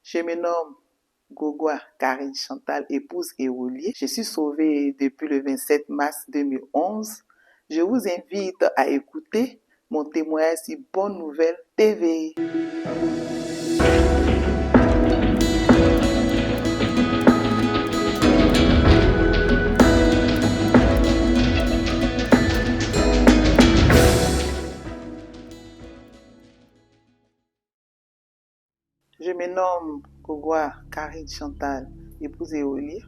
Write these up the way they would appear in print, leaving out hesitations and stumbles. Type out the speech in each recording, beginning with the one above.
Je me nomme Gogoa Karine Chantal, épouse Éolier. Je suis sauvée depuis le 27 mars 2011. Je vous invite à écouter mon témoignage sur Bonne Nouvelle TV. Je me nomme Gogoa Karine Chantal, épouse Éolier.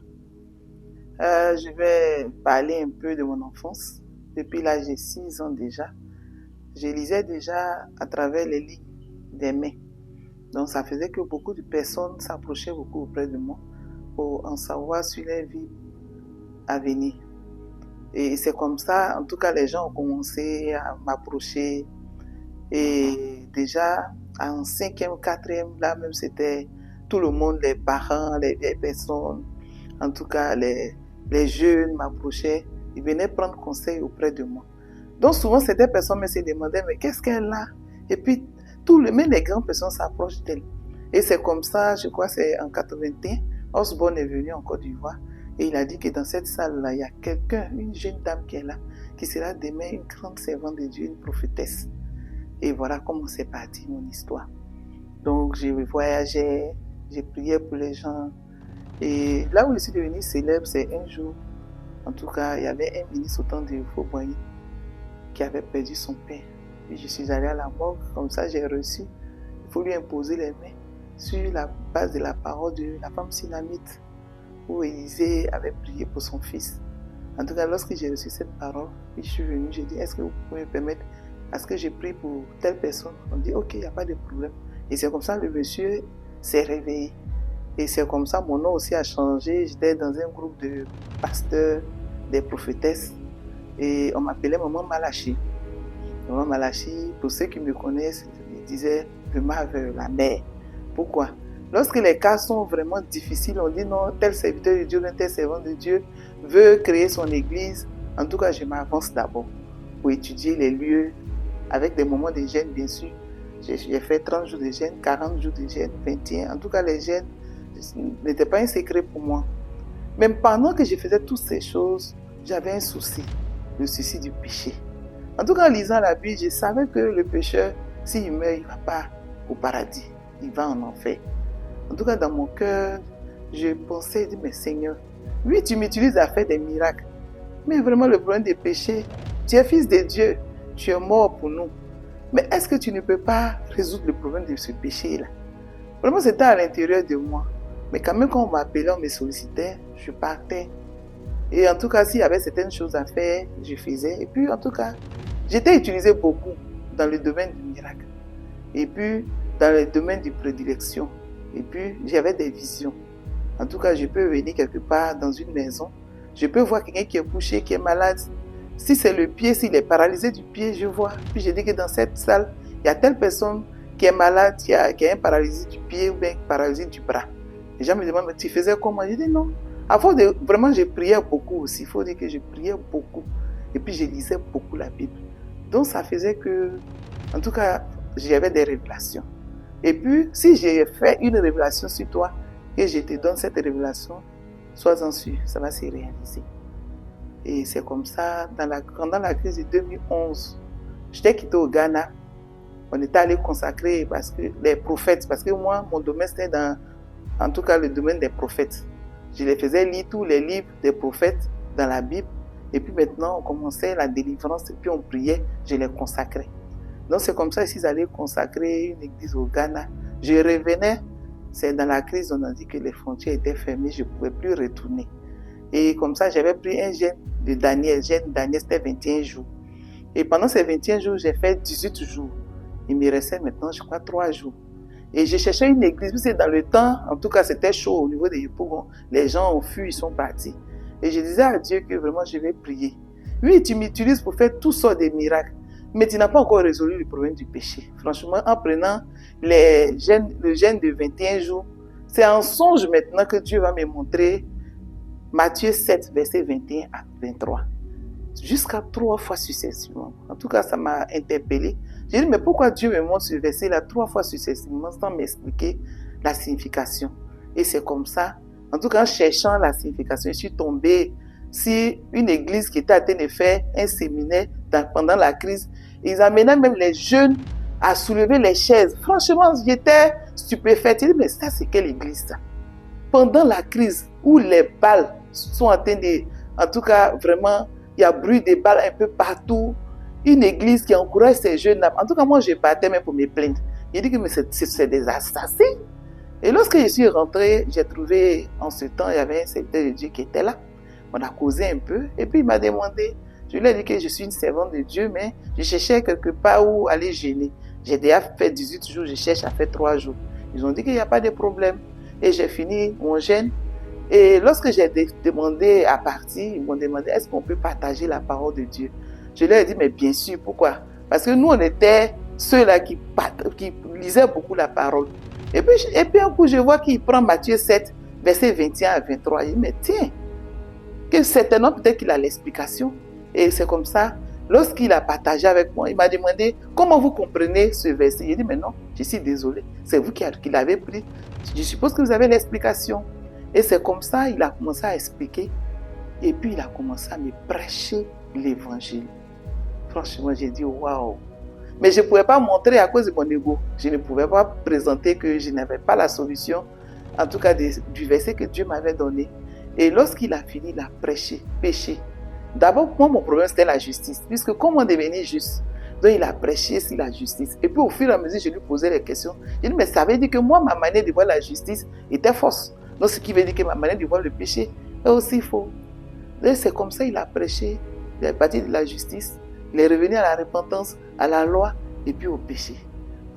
Je vais parler un peu de mon enfance. Depuis l'âge de 6 ans déjà, je lisais déjà à travers les lignes des mains. Donc ça faisait que beaucoup de personnes s'approchaient beaucoup auprès de moi pour en savoir sur leur vie à venir. Et c'est comme ça, en tout cas, les gens ont commencé à m'approcher. Et déjà, en 5e, 4e, là même, c'était tout le monde, les parents, les vieilles personnes, en tout cas, les jeunes m'approchaient. Ils venaient prendre conseil auprès de moi. Donc souvent, ces personnes me se demandaient, mais qu'est-ce qu'elle a? Et puis, même les grandes personnes s'approchent d'elle. Et c'est comme ça, je crois, c'est en 81, Osborne est venu en Côte d'Ivoire et il a dit que dans cette salle-là, il y a quelqu'un, une jeune dame qui est là, qui sera demain une grande servante de Dieu, une prophétesse. Et voilà comment c'est parti mon histoire. Donc, je voyageais, j'ai prié pour les gens. Et là où je suis devenue célèbre, c'est un jour, en tout cas, il y avait un ministre au temps de Fauboigny qui avait perdu son père. Puis je suis allée à la morgue, comme ça j'ai reçu. Il faut lui imposer les mains sur la base de la parole de la femme Sinamite, où Élisée avait prié pour son fils. En tout cas, lorsque j'ai reçu cette parole, puis je suis venue, j'ai dit, est-ce que vous pouvez me permettre, parce que j'ai prié pour telle personne? On dit, ok, il n'y a pas de problème. Et c'est comme ça que le monsieur s'est réveillé. Et c'est comme ça mon nom aussi a changé. J'étais dans un groupe de pasteurs, des prophétesses. Et on m'appelait Maman Malachi. Maman Malachi, pour ceux qui me connaissent, ils disaient le marve, la mère. Pourquoi? Lorsque les cas sont vraiment difficiles, on dit non, tel serviteur de Dieu, tel servant de Dieu veut créer son église. En tout cas, je m'avance d'abord pour étudier les lieux avec des moments de jeûne, bien sûr. J'ai fait 30 jours de jeûne, 40 jours de jeûne, 21. En tout cas, les jeûnes n'étaient pas un secret pour moi. Même pendant que je faisais toutes ces choses, j'avais un souci, le souci du péché. En tout cas, en lisant la Bible, je savais que le pécheur, s'il meurt, il ne va pas au paradis, il va en enfer. En tout cas, dans mon cœur, je pensais, je dis, mais Seigneur, oui, tu m'utilises à faire des miracles, mais vraiment le problème des péchés, tu es fils de Dieu, tu es mort pour nous. Mais est-ce que tu ne peux pas résoudre le problème de ce péché-là? Vraiment, c'était à l'intérieur de moi. Mais quand même, quand on m'appelait, on me sollicitait, je partais. Et en tout cas, s'il y avait certaines choses à faire, je faisais. Et puis, en tout cas, j'étais utilisé beaucoup dans le domaine du miracle. Et puis, dans le domaine de prédilection. Et puis, j'avais des visions. En tout cas, je peux venir quelque part dans une maison. Je peux voir quelqu'un qui est couché, qui est malade. Si c'est le pied, s'il est paralysé du pied, je vois. Puis, je dis que dans cette salle, il y a telle personne qui est malade, qui a un paralysie du pied ou bien une paralysie du bras. Les gens me demandent, mais tu faisais comment? Je dis non. Vraiment, je priais beaucoup aussi. Il faut dire que je priais beaucoup. Et puis, je lisais beaucoup la Bible. Donc, ça faisait que, en tout cas, j'avais des révélations. Et puis, si j'ai fait une révélation sur toi, et je te donne cette révélation, sois-en sûr, ça va se réaliser. Et c'est comme ça, pendant la crise de 2011, j'étais quitté au Ghana. On était allé consacrer les prophètes, parce que moi, mon domaine, c'était en tout cas, le domaine des prophètes. Je les faisais lire tous les livres des prophètes dans la Bible. Et puis maintenant, on commençait la délivrance et puis on priait, je les consacrais. Donc c'est comme ça que je suis allé consacrer une église au Ghana. Je revenais, c'est dans la crise, on a dit que les frontières étaient fermées, je ne pouvais plus retourner. Et comme ça, j'avais pris un jeûne de Daniel. Jeûne Daniel, c'était 21 jours. Et pendant ces 21 jours, j'ai fait 18 jours. Il me restait maintenant, je crois, 3 jours. Et je cherchais une église, parce que dans le temps, en tout cas, c'était chaud au niveau des Yopougon. Les gens ont fui, ils sont partis. Et je disais à Dieu que vraiment, je vais prier. Oui, tu m'utilises pour faire toutes sortes de miracles, mais tu n'as pas encore résolu le problème du péché. Franchement, en prenant le jeûne de 21 jours, c'est en songe maintenant que Dieu va me montrer Matthieu 7, verset 21 à 23. Jusqu'à 3 fois successivement. En tout cas, ça m'a interpellé. J'ai dit, mais pourquoi Dieu me montre ce verset-là 3 fois successivement sans m'expliquer? la signification. Et c'est comme ça, en tout cas en cherchant la signification, je suis tombée sur une église qui était en train de faire un séminaire pendant la crise. Ils amenaient même les jeunes à soulever les chaises. Franchement, j'étais stupéfaite. Je dis, mais ça, c'est quelle église ça? Pendant la crise, où les balles sont en train de... En tout cas, vraiment, il y a bruit des balles un peu partout. Une église qui encourage ces jeunes. En tout cas, moi, je partais même pour me plaindre. J'ai dit que c'est des assassins. Et lorsque je suis rentrée, j'ai trouvé, en ce temps, il y avait un serviteur de Dieu qui était là. On a causé un peu. Et puis, il m'a demandé, je lui ai dit que je suis une servante de Dieu, mais je cherchais quelque part où aller gêner. J'ai déjà fait 18 jours, je cherche à faire 3 jours. Ils ont dit qu'il n'y a pas de problème. Et j'ai fini mon jeûne. Et lorsque j'ai demandé à partir, ils m'ont demandé, est-ce qu'on peut partager la parole de Dieu? Je leur ai dit, mais bien sûr, pourquoi? Parce que nous, on était ceux-là qui lisaient beaucoup la parole. Et puis un coup, je vois qu'il prend Matthieu 7, versets 21 à 23. Il dit, mais tiens, que certainement, peut-être qu'il a l'explication. Et c'est comme ça, lorsqu'il a partagé avec moi, il m'a demandé, comment vous comprenez ce verset? J'ai dit, mais non, je suis désolé, c'est vous qui l'avez pris. Je suppose que vous avez l'explication. Et c'est comme ça, il a commencé à expliquer. Et puis, il a commencé à me prêcher l'évangile. Franchement, j'ai dit, waouh. Mais je ne pouvais pas montrer à cause de mon ego. Je ne pouvais pas présenter que je n'avais pas la solution, en tout cas du verset que Dieu m'avait donné. Et lorsqu'il a fini, il a prêché, péché. D'abord, moi, mon problème, c'était la justice. Puisque comment devenir juste? Donc, il a prêché sur la justice. Et puis, au fur et à mesure, je lui posais les questions. J'ai dit, mais ça veut dire que moi, ma manière de voir la justice était fausse. Donc, ce qui veut dire que ma manière de voir le péché est aussi faux. Et c'est comme ça qu'il a prêché. Il est parti de la justice. Il est revenu à la repentance, à la loi et puis au péché.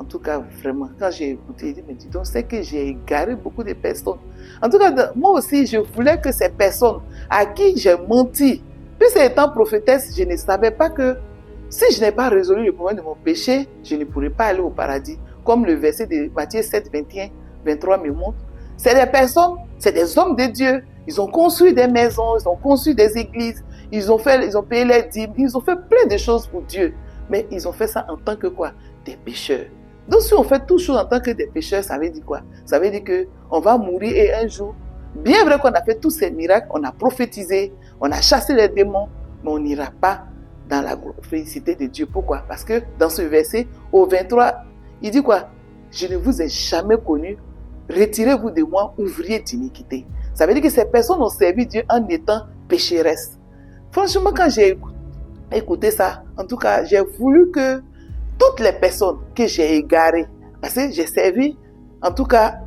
En tout cas, vraiment, quand j'ai écouté, il dit, mais dis donc, c'est que j'ai égaré beaucoup de personnes. En tout cas, moi aussi, je voulais que ces personnes à qui j'ai menti, puisque étant prophétesse, je ne savais pas que si je n'ai pas résolu le problème de mon péché, je ne pourrais pas aller au paradis. Comme le verset de Matthieu 7, 21, 23 me montre. C'est des personnes, c'est des hommes de Dieu. Ils ont construit des maisons, ils ont construit des églises, ils ont payé les dîmes, ils ont fait plein de choses pour Dieu. Mais ils ont fait ça en tant que quoi? Des pécheurs. Donc si on fait tout chose en tant que des pécheurs, ça veut dire quoi? Ça veut dire qu'on va mourir et un jour, bien vrai qu'on a fait tous ces miracles, on a prophétisé, on a chassé les démons, mais on n'ira pas dans la félicité de Dieu. Pourquoi? Parce que dans ce verset, au 23, il dit quoi? Je ne vous ai jamais connu. Retirez-vous de moi, ouvriers d'iniquité. Ça veut dire que ces personnes ont servi Dieu en étant pécheresses. Franchement, quand j'ai écouté ça, en tout cas, j'ai voulu que toutes les personnes que j'ai égarées, parce que j'ai servi, en tout cas,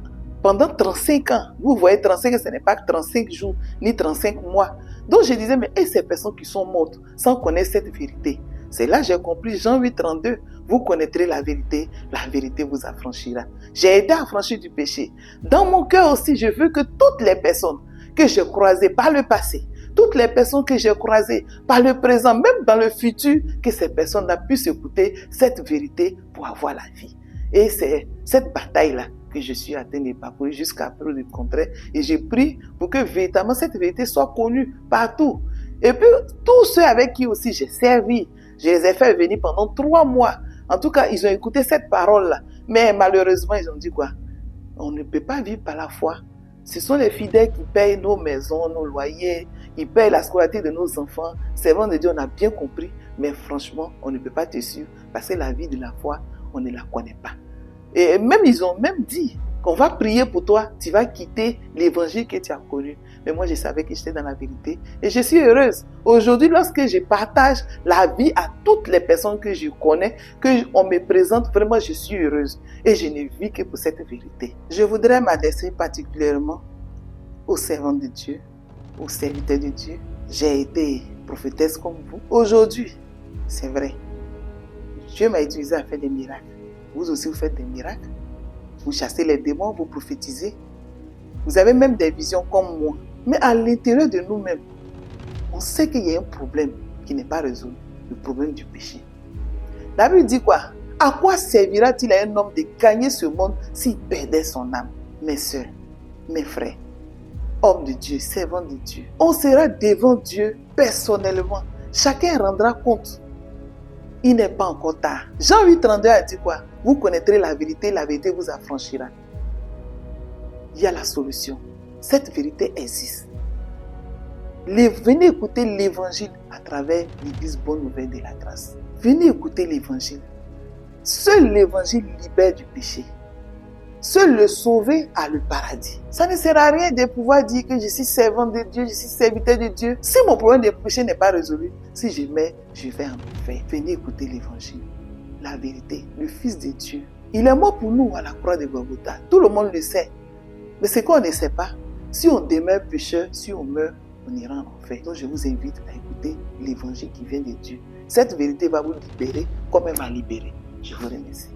pendant 35 ans. Vous voyez, 35 ans, ce n'est pas 35 jours, ni 35 mois. Donc je disais, mais et ces personnes qui sont mortes sans connaître cette vérité? C'est là que j'ai compris, Jean 8, 32, vous connaîtrez la vérité vous affranchira. J'ai aidé à franchir du péché. Dans mon cœur aussi, je veux que toutes les personnes que j'ai croisées par le passé, toutes les personnes que j'ai croisées par le présent, même dans le futur, que ces personnes-là puissent écouter cette vérité pour avoir la vie. Et c'est cette bataille-là que je suis atteint de parcourir jusqu'à preuve du contraire. Et j'ai prié pour que véritablement cette vérité soit connue partout. Et puis, tous ceux avec qui aussi j'ai servi, je les ai fait venir pendant 3 mois. En tout cas, ils ont écouté cette parole-là. Mais malheureusement, ils ont dit quoi? On ne peut pas vivre par la foi. Ce sont les fidèles qui payent nos maisons, nos loyers, qui payent la scolarité de nos enfants. C'est vrai de Dieu, on a bien compris. Mais franchement, on ne peut pas te suivre parce que la vie de la foi, on ne la connaît pas. Et même, ils ont même dit qu'on va prier pour toi, tu vas quitter l'évangile que tu as connu. Mais moi, je savais que j'étais dans la vérité et je suis heureuse. Aujourd'hui, lorsque je partage la vie à toutes les personnes que je connais, qu'on me présente, vraiment, je suis heureuse. Et je ne vis que pour cette vérité. Je voudrais m'adresser particulièrement aux servants de Dieu, aux serviteurs de Dieu. J'ai été prophétesse comme vous. Aujourd'hui, c'est vrai, Dieu m'a utilisé à faire des miracles. Vous aussi, vous faites des miracles. Vous chassez les démons, vous prophétisez. Vous avez même des visions comme moi. Mais à l'intérieur de nous-mêmes, on sait qu'il y a un problème qui n'est pas résolu. Le problème du péché. La Bible dit quoi? À quoi servira-t-il à un homme de gagner ce monde s'il perdait son âme? Mes soeurs, mes frères, hommes de Dieu, servants de Dieu. On sera devant Dieu personnellement. Chacun rendra compte. Il n'est pas encore tard. Jean 8, 32 a dit quoi? Vous connaîtrez la vérité vous affranchira. il y a la solution. Cette vérité existe. Venez écouter l'évangile à travers l'église Bonne Nouvelle de la Grâce. Venez écouter l'évangile. Seul l'évangile libère du péché. Seul le sauvé a le paradis. Ça ne sert à rien de pouvoir dire que je suis servant de Dieu, je suis serviteur de Dieu. Si mon problème de péché n'est pas résolu, si je mets, je vais en enfer. Venez écouter l'évangile. La vérité, le Fils de Dieu. Il est mort pour nous à la croix de Golgotha. Tout le monde le sait. Mais ce qu'on ne sait pas, si on demeure pécheur, si on meurt, on ira en enfer. Donc je vous invite à écouter l'évangile qui vient de Dieu. Cette vérité va vous libérer comme elle m'a libéré. Je vous remercie.